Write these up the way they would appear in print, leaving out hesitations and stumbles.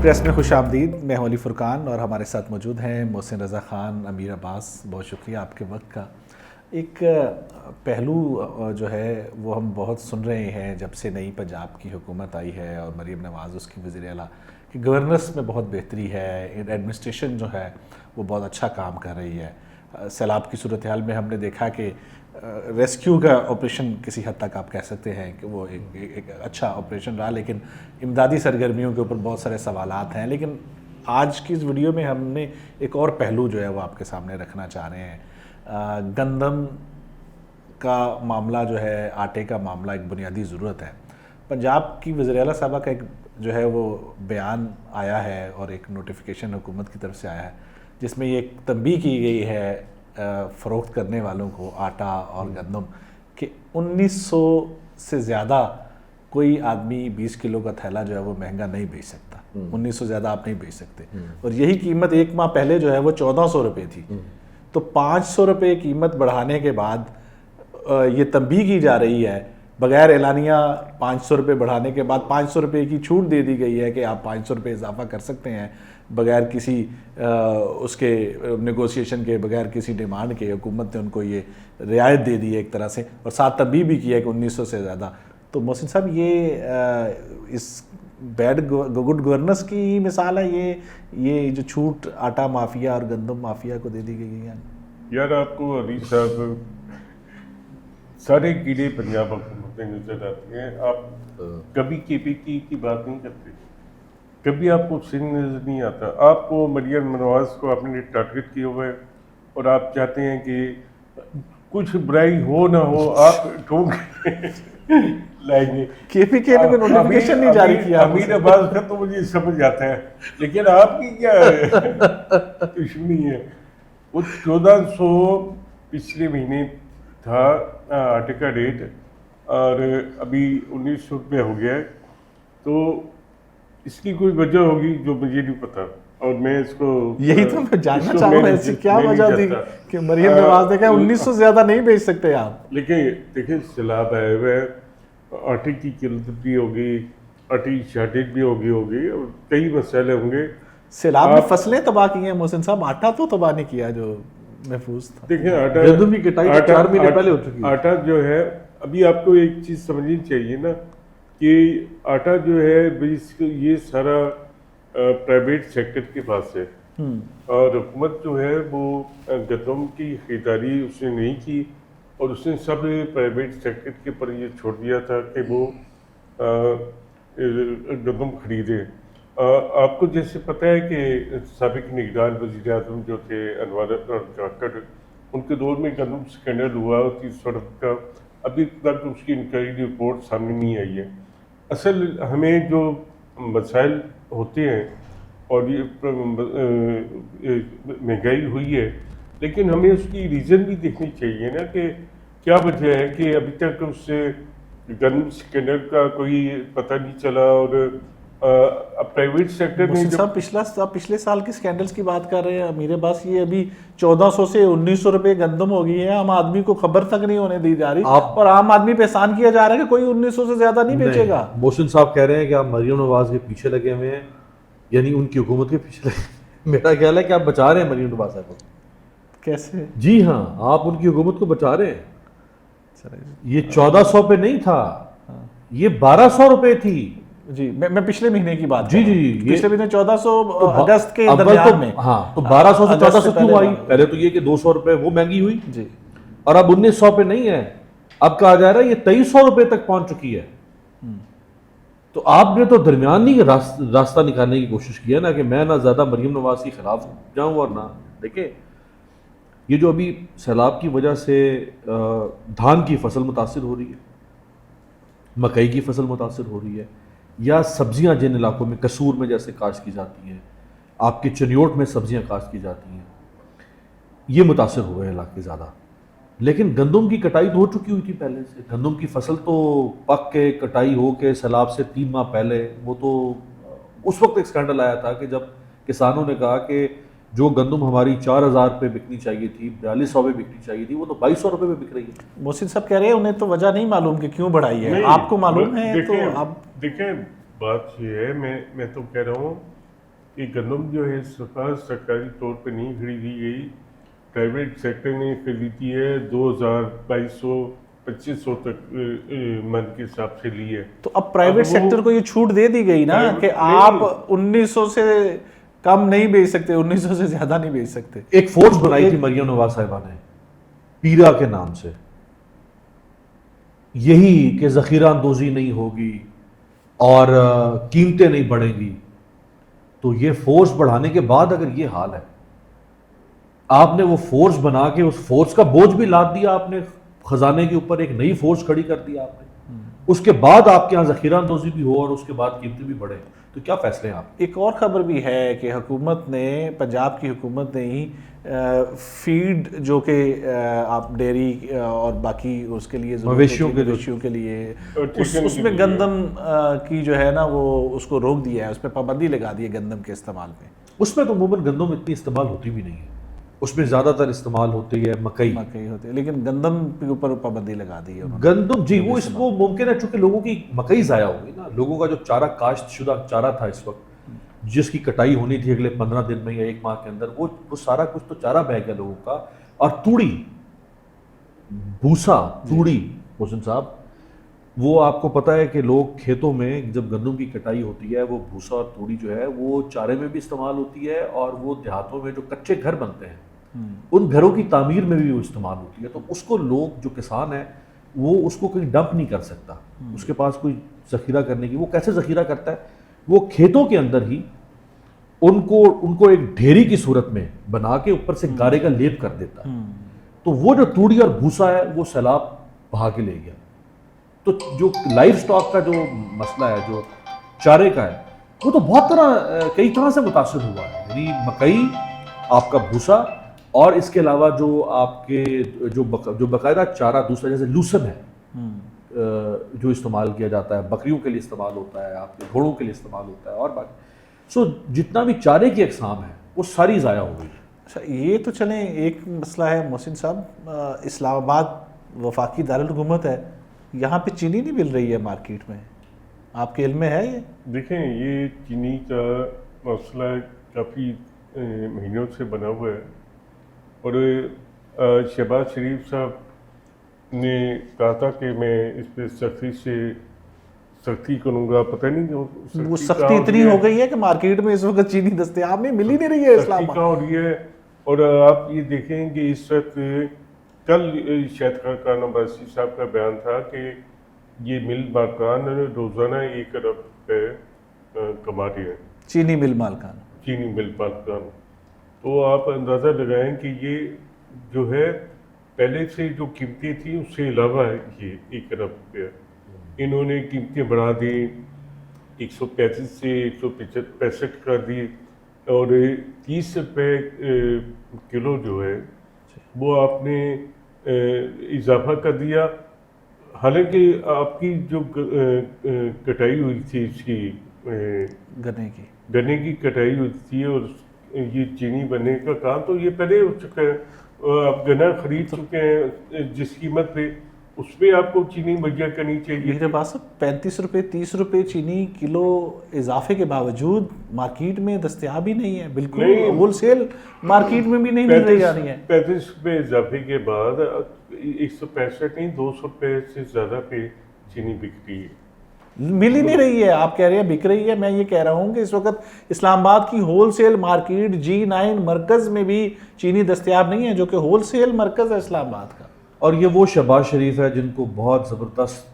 Press میں خوش آمدید. میں ہوں علی فرقان اور ہمارے ساتھ موجود ہیں محسن رضا خان, امیر عباس. بہت شکریہ آپ کے وقت کا. ایک پہلو جو ہے وہ ہم بہت سن رہے ہیں جب سے نئی پنجاب کی حکومت آئی ہے اور مریم نواز اس کی وزیر اعلیٰ, کہ گورننس میں بہت بہتری ہے, ایڈمنسٹریشن جو ہے وہ بہت اچھا کام کر رہی ہے. سیلاب کی صورتحال میں ہم نے دیکھا کہ ریسکیو کا آپریشن کسی حد تک آپ کہہ سکتے ہیں کہ وہ ایک اچھا آپریشن رہا, لیکن امدادی سرگرمیوں کے اوپر بہت سارے سوالات ہیں. لیکن آج کی اس ویڈیو میں ہم نے ایک اور پہلو جو ہے وہ آپ کے سامنے رکھنا چاہ رہے ہیں. گندم کا معاملہ جو ہے, آٹے کا معاملہ ایک بنیادی ضرورت ہے. پنجاب کی وزیر اعلیٰ صاحبہ کا ایک جو ہے وہ بیان آیا ہے اور ایک نوٹیفیکیشن حکومت کی طرف سے آیا ہے جس میں یہ ایک تنبیہ کی گئی ہے فروخت کرنے والوں کو آٹا اور گندم کہ 1900 سے زیادہ کوئی آدمی 20 کلو کا تھیلا جو ہے وہ مہنگا نہیں بیچ سکتا. 1900 زیادہ آپ نہیں بیچ سکتے, اور یہی قیمت ایک ماہ پہلے جو ہے وہ 1400 روپے تھی. تو 500 روپے قیمت بڑھانے کے بعد یہ تنبیہ کی جا رہی ہے, بغیر اعلانیہ 500 روپے بڑھانے کے بعد 500 روپے کی چھوٹ دے دی گئی ہے کہ آپ 500 روپے اضافہ کر سکتے ہیں بغیر کسی اس کے نیگوسیشن کے, بغیر کسی ڈیمانڈ کے. حکومت نے ان کو یہ رعایت دے دی ہے ایک طرح سے, اور ساتھ تنبیہ بھی کی ہے کہ 1900 سے زیادہ. تو محسن صاحب, یہ اس بیڈ گڈ گورننس کی مثال ہے یہ جو چھوٹ آٹا مافیا اور گندم مافیا کو دے دی گئی ہے؟ یار آپ کو علی صاحب سارے کیڑے پنجاب حکومت میں نظر آتے ہیں. آپ کبھی کے پی کی بات نہیں کرتے, کبھی آپ کو سنگھ نظر نہیں آتا. آپ کو مریم نواز کو آپ نے ٹارگٹ کیا ہوا ہے اور آپ چاہتے ہیں کہ کچھ برائی ہو نہ ہو آپ ٹھوک لائیں گے. کے پی کے نے نوٹیفیکیشن نہیں جاری کیا. امیر عباس کا تو مجھے سمجھ آتا ہے, لیکن آپ کی کیا دشمنی ہے. وہ 1400 پچھلے مہینے تھا آٹے کا ریٹ, اور ابھی 1900 روپے ہو گیا ہے. تو اس کی کوئی وجہ ہوگی جو مجھے نہیں پتا, اور میں اس کو یہی تو میں جاننا چاہ رہا ہوں, ایسی کیا وجہ تھی کہ مریم نواز نے کہا 1900 سے زیادہ نہیں بیچ سکتے آپ. لیکن دیکھیں سیلاب آئے ہوئے, آٹے کی قلت بھی ہوگی, آٹے کی شارٹیج بھی ہوگی اور کئی مسئلے ہوں گے. سیلاب میں فصلیں تباہ کی ہیں محسن صاحب, آٹا تو تباہ نہیں کیا جو محفوظ تھا. دیکھیں آٹا, گندم کی کٹائی 4 مہینے پہلے ہو چکی ہے. آٹا جو ہے, ابھی آپ کو ایک چیز سمجھنی چاہیے نا کہ آٹا جو ہے یہ سارا پرائیویٹ سیکٹر کے پاس ہے, اور حکومت جو ہے وہ گندم کی خریداری اس نے نہیں کی, اور اس نے سب پرائیویٹ سیکٹر کے پر یہ چھوڑ دیا تھا کہ وہ گندم خریدے. آپ کو جیسے پتہ ہے کہ سابق نگران وزیر اعظم جو تھے انور کاکڑ, ان کے دور میں گندم اسکینڈل ہوا 30 ارب کا, ابھی تک اس کی انکوائری رپورٹ سامنے نہیں آئی ہے. اصل ہمیں جو مسائل ہوتے ہیں اور یہ مہنگائی ہوئی ہے, لیکن ہمیں اس کی ریزن بھی دیکھنی چاہیے نا کہ کیا وجہ ہے کہ ابھی تک اس سے گندم اسکینڈل کا کوئی پتہ نہیں چلا. اور پرائیویٹ سیکٹر میں پچھلے سال کی سکینڈلز کی بات کر رہے ہیں امیر عباس, یہ ابھی 1400 سے 1900 روپے گندم ہو گئی ہے, عام آدمی کو خبر تک نہیں ہونے دی جا رہی, اور عام آدمی پہ احسان کیا جا رہا ہے کہ کوئی 1900 سے زیادہ نہیں بیچے گا. محسن صاحب کہہ رہے ہیں کہ آپ مریم نواز کے پیچھے لگے ہوئے ہیں, یعنی ان کی حکومت کے پیچھے لگے. میرا خیال ہے کہ آپ بچا رہے ہیں مریم نواز صاحب کو. کیسے؟ جی ہاں, آپ ان کی حکومت کو بچا رہے ہیں. یہ 1400 پہ نہیں تھا, یہ 1200 روپے تھی. جی میں پچھلے مہینے کی بات, جی پچھلے مہینے 1400 اگست کے درمیان میں. ہاں, تو 1200 سے 1400 کیوں آئی؟ پہلے تو یہ کہ 200 روپے وہ مہنگی ہوئی جی, اور اب 1900 پہ نہیں ہے, اب کہا جا رہا ہے یہ 2300 روپے تک پہنچ چکی ہے. تو آپ نے تو درمیانی راستہ نکالنے کی کوشش کی ہے نا, کہ میں نہ زیادہ مریم نواز کے خلاف جاؤں اور نہ. دیکھیں یہ جو ابھی سیلاب کی وجہ سے دھان کی فصل متاثر ہو رہی ہے, مکئی کی فصل متاثر ہو رہی ہے, یا سبزیاں جن علاقوں میں قصور میں جیسے کاشت کی جاتی ہے, آپ کے چنیوٹ میں سبزیاں کاشت کی جاتی ہیں, یہ متاثر ہوئے علاقے زیادہ. لیکن گندم کی کٹائی تو ہو چکی ہوئی تھی پہلے سے. گندم کی فصل تو پک کے کٹائی ہو کے سیلاب سے 3 ماہ پہلے, وہ تو اس وقت ایک سکینڈل آیا تھا کہ جب کسانوں نے کہا کہ جو گندم ہماری 4000 پہ بکنی چاہیے تھی, 4200 پہ بکنی چاہیے تھی, وہ تو 2200 روپے پہ بک رہی ہے. محسن صاحب کہہ رہے ہیں انہیں تو وجہ نہیں معلوم کہ کیوں بڑھائی ہے, آپ کو معلوم ہے. تو اب دیکھیں بات یہ ہے, میں تو کہہ رہا ہوں کہ گندم جو ہے اس دفعہ سرکاری طور پہ نہیں خریدی گئی، پرائیویٹ سیکٹر نے خریدی ہے، 2200-2500 تک من کے حساب سے لی ہے. تو اب پرائیویٹ سیکٹر کو یہ چھوٹ دے دی گئی نا کہ آپ 1900 سے کم نہیں بیچ سکتے، 1900 سے زیادہ نہیں بیچ سکتے. ایک فورس بنائی تھی مریم نواز صاحبہ نے پیرا کے نام سے، یہی کہ ذخیرہ اندوزی نہیں ہوگی اور قیمتیں نہیں بڑھیں گی. تو یہ فورس بڑھانے کے بعد اگر یہ حال ہے، آپ نے وہ فورس بنا کے اس فورس کا بوجھ بھی لاد دیا، آپ نے خزانے کے اوپر ایک نئی فورس کھڑی کر دی آپ نے، اس کے بعد آپ کے یہاں ذخیرہ اندوزی بھی ہو اور اس کے بعد قیمتیں بھی بڑھیں، تو کیا فیصلے ہیں آپ؟ ایک اور خبر بھی ہے کہ حکومت نے، پنجاب کی حکومت نے ہی فیڈ جو کہ آپ ڈیری اور باقی اس کے لیے مویشیوں کے لیے اس میں گندم کی جو ہے نا وہ اس کو روک دیا ہے، اس پہ پابندی لگا دی ہے گندم کے استعمال پہ. اس میں تو عموماً گندم اتنی استعمال ہوتی بھی نہیں ہے، اس میں زیادہ تر استعمال ہوتی ہے مکئی ہوتی ہے، لیکن گندم کے اوپر پابندی لگا دی ہے. گندم جی وہ اس کو ممکن ہے چونکہ لوگوں کی مکئی ضائع ہو گئی نا، لوگوں کا جو چارہ کاشت شدہ چارہ تھا اس وقت جس کی کٹائی ہونی تھی اگلے 15 دن میں یا 1 ماہ کے اندر، وہ سارا کچھ تو چارہ بہ گیا لوگوں کا. اور توڑی بھوسا توڑی محسن صاحب، وہ آپ کو پتہ ہے کہ لوگ کھیتوں میں جب گندم کی کٹائی ہوتی ہے وہ بھوسا اور توڑی جو ہے وہ چارے میں بھی استعمال ہوتی ہے، اور وہ دیہاتوں میں جو کچے گھر بنتے ہیں ان گھروں کی تعمیر میں بھی وہ استعمال ہوتی ہے. تو اس کو لوگ جو کسان ہے وہ اس کو کہیں ڈمپ نہیں کر سکتا، اس کے پاس کوئی ذخیرہ کرنے کی، وہ کیسے ذخیرہ کرتا ہے؟ وہ کھیتوں کے اندر ہی ان کو ایک ڈھیری کی صورت میں بنا کے اوپر سے گارے کا لیپ کر دیتا ہے. تو وہ جو توڑی اور بھوسا ہے وہ سیلاب بہا کے لے گیا. تو جو لائف سٹاک کا جو مسئلہ ہے، جو چارے کا ہے، وہ تو بہت کئی طرح سے متاثر ہوا ہے. یعنی مکئی، آپ کا بھوسا، اور اس کے علاوہ جو آپ کے جو باقاعدہ چارہ دوسرا جیسے لوسن ہے جو استعمال کیا جاتا ہے، بکریوں کے لیے استعمال ہوتا ہے، آپ کے گھوڑوں کے لیے استعمال ہوتا ہے، اور باقی جتنا بھی چارے کی اقسام ہے وہ ساری ضائع ہو گئی. اچھا، یہ تو چلیں ایک مسئلہ ہے محسن صاحب. اسلام آباد وفاقی دارالحکومت ہے، یہاں پہ چینی نہیں مل رہی ہے مارکیٹ میں، آپ کے علم میں ہے یہ؟ دیکھیں یہ چینی کا مسئلہ کافی مہینوں سے بنا ہوا ہے، اور شہباز شریف صاحب نے کہا تھا کہ میں اس پہ سختی کروں گا. پتہ نہیں وہ سختی اتنی ہو گئی ہے کہ مارکیٹ میں اس وقت چینی دستیاب نہیں، مل ہی نہیں رہی ہے اسلام آباد. ہو رہی ہے. اور آپ یہ دیکھیں کہ اس وقت کل شاید خاقان عباسی صاحب کا بیان تھا کہ یہ مل مالکان روزانہ 1 ارب روپے کما رہے ہیں، چینی مل مالکان. تو آپ اندازہ لگائیں کہ یہ جو ہے پہلے سے جو قیمتیں تھیں اس سے علاوہ ہے، یہ 1 ارب روپیہ انہوں نے قیمتیں بڑھا دی، 135 سے 165 کر دی، اور 30 روپے کلو جو ہے وہ آپ نے اضافہ کر دیا. حالانکہ آپ کی جو کٹائی ہوئی تھی اس کی گنے کی کٹائی ہوئی تھی اور یہ چینی بننے کا کام تو یہ پہلے ہو چکا ہے، آپ گنا خرید چکے ہیں جس قیمت پہ، اس پہ آپ کو چینی مہیا کرنی چاہیے. میرے پاس 35 روپے 30 روپے چینی کلو اضافے کے باوجود مارکیٹ میں دستیاب ہی نہیں ہے، بالکل ہول سیل مارکیٹ میں بھی نہیں مل رہی آ رہی ہے. 35 روپے اضافے کے بعد 165 نہیں 200 روپے سے زیادہ پہ چینی بک رہی ہے، مل ہی نہیں رہی ہے. آپ کہہ رہے ہیں بک رہی ہے، میں یہ کہہ رہا ہوں کہ اس وقت اسلام آباد کی ہول سیل مارکیٹ G9 مرکز میں بھی چینی دستیاب نہیں ہے، جو کہ ہول سیل مرکز ہے اسلام آباد کا. اور یہ وہ شہباز شریف ہے جن کو بہت زبردست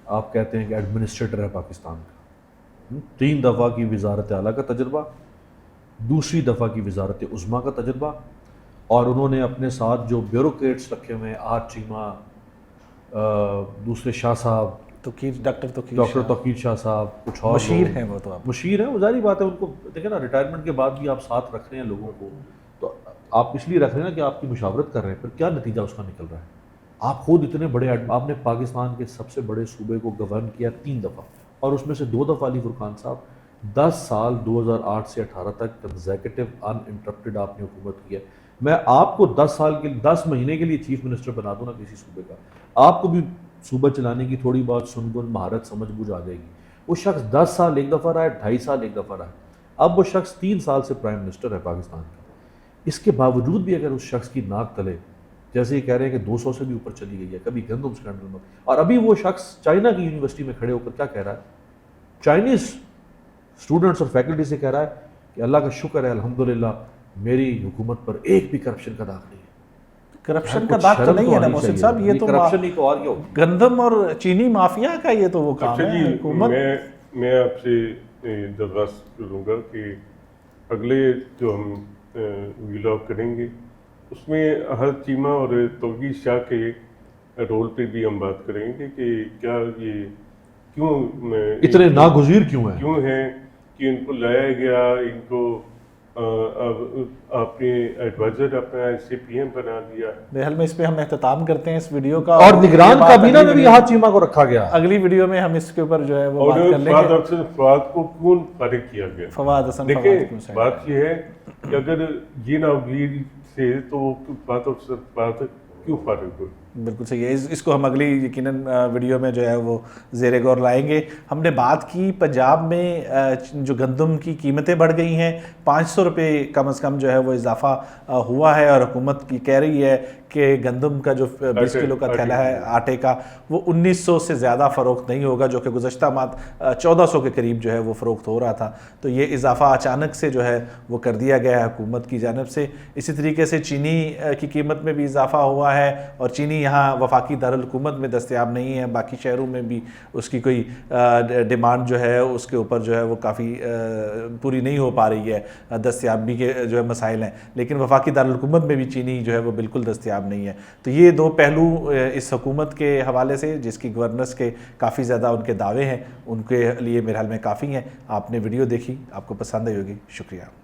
آپ کہتے ہیں کہ ایڈمنسٹریٹر ہے پاکستان کا. 3 دفعہ کی وزارت اعلیٰ کا تجربہ، دوسری دفعہ کی وزارت عظمیٰ کا تجربہ، اور انہوں نے اپنے ساتھ جو بیوروکریٹس رکھے ہوئے ہیں، آر چیمہ، دوسرے شاہ صاحب، ڈاکٹر توقیر شاہ صاحب، کچھ اور مشیر ہیں، وہ تو مشیر ہیں، وہ ظاہری بات ہے. ان کو دیکھیں نا، ریٹائرمنٹ کے بعد بھی آپ ساتھ رکھ رہے ہیں لوگوں کو، تو آپ اس لیے رکھ رہے ہیں کہ آپ کی مشاورت کر رہے ہیں، پھر کیا نتیجہ اس کا نکل رہا ہے؟ آپ خود اتنے بڑے، آپ نے پاکستان کے سب سے بڑے صوبے کو گورن کیا 3 دفعہ، اور اس میں سے 2 دفعہ علی فرقان صاحب 10 سال 2008 سے 18 تک کنزیکٹو ان انٹرپٹڈ آپ نے حکومت کی ہے. میں آپ کو 10 مہینے کے لیے چیف منسٹر بنا دوں نا کسی صوبے کا، آپ کو بھی صوبہ چلانے کی تھوڑی بہت سنگن مہارت سمجھ بوجھ آ جائے گی. وہ شخص 10 سال ایک دفعہ رہا ہے، 2.5 سال ایک دفعہ رہا ہے. اب وہ شخص 3 سال سے پرائم منسٹر ہے پاکستان کا، اس کے باوجود بھی اگر اس شخص کی ناک تلے جیسے یہ کہہ رہے ہیں کہ 200 سے بھی اوپر چلی گئی ہے، کبھی گندم اسکینڈل میں، اور ابھی وہ شخص چائنا کی یونیورسٹی میں کھڑے ہو کر کیا کہہ رہا ہے، چائنیز اسٹوڈنٹس اور فیکلٹی سے کہہ رہا ہے کہ اللہ کا شکر ہے الحمدللہ میری حکومت پر ایک بھی کرپشن کا داغ نہیں ہے۔ کرپشن کا داغ تو نہیں ہے نا محسن صاحب، یہ تو کرپشن ہی کو اور کیا ہوگا؟ گندم اور چینی مافیا کا یہ تو وہ کام ہے حکومت۔ میں آپ سے درخواست کروں گا کہ اگلے جو ہم ولاگ کریں گے اس میں ہر چیمہ اور توقیر شاہ کے رول پہ بھی ہم بات کریں گے کہ کیا یہ کیوں اتنے ناگزیر کیوں ہیں کہ ان کو لایا گیا، ان کو آپ نے ایڈوائزر اپنا ایس پی ایم بنا دیا۔ بہرحال میں اس پہ ہم اختتام کرتے ہیں اس ویڈیو کا، اور نگران کابینہ میں بھی یہاں چیمہ کو رکھا گیا۔ اگلی ویڈیو میں ہم اس کے اوپر جو ہے وہ اور بات کر لیں فواد گے۔ حسن فواد کو کیوں فارغ کیا گیا؟ فواد حسن دیکھیں بات یہ ہے کہ اگر یہ ناگزیر تھے تو فواد حسن فواد کیوں فارغ ہوئے؟ بالکل صحیح ہے، اس کو ہم اگلی یقیناً ویڈیو میں جو ہے وہ زیر غور لائیں گے۔ ہم نے بات کی پنجاب میں جو گندم کی قیمتیں بڑھ گئی ہیں، 500 روپے کم از کم جو ہے وہ اضافہ ہوا ہے، اور حکومت کی کہہ رہی ہے کہ گندم کا جو 20 کلو کا تھیلا ہے آٹے کا وہ 1900 سے زیادہ فروخت نہیں ہوگا، جو کہ گزشتہ ماہ 1400 کے قریب جو ہے وہ فروخت ہو رہا تھا۔ تو یہ اضافہ اچانک سے جو ہے وہ کر دیا گیا ہے حکومت کی جانب سے۔ اسی طریقے سے چینی کی قیمت میں بھی اضافہ ہوا ہے، اور چینی یہاں وفاقی دارالحکومت میں دستیاب نہیں ہے، باقی شہروں میں بھی اس کی کوئی ڈیمانڈ جو ہے اس کے اوپر جو ہے وہ کافی پوری نہیں ہو پا رہی ہے، دستیابی کے جو ہے مسائل ہیں، لیکن وفاقی دارالحکومت میں بھی چینی جو ہے وہ بالکل دستیاب نہیں ہے۔ تو یہ دو پہلو اس حکومت کے حوالے سے، جس کی گورننس کے کافی زیادہ ان کے دعوے ہیں، ان کے لیے میرے حال میں کافی ہیں۔ آپ نے ویڈیو دیکھی، آپ کو پسند آئی ہوگی، شکریہ۔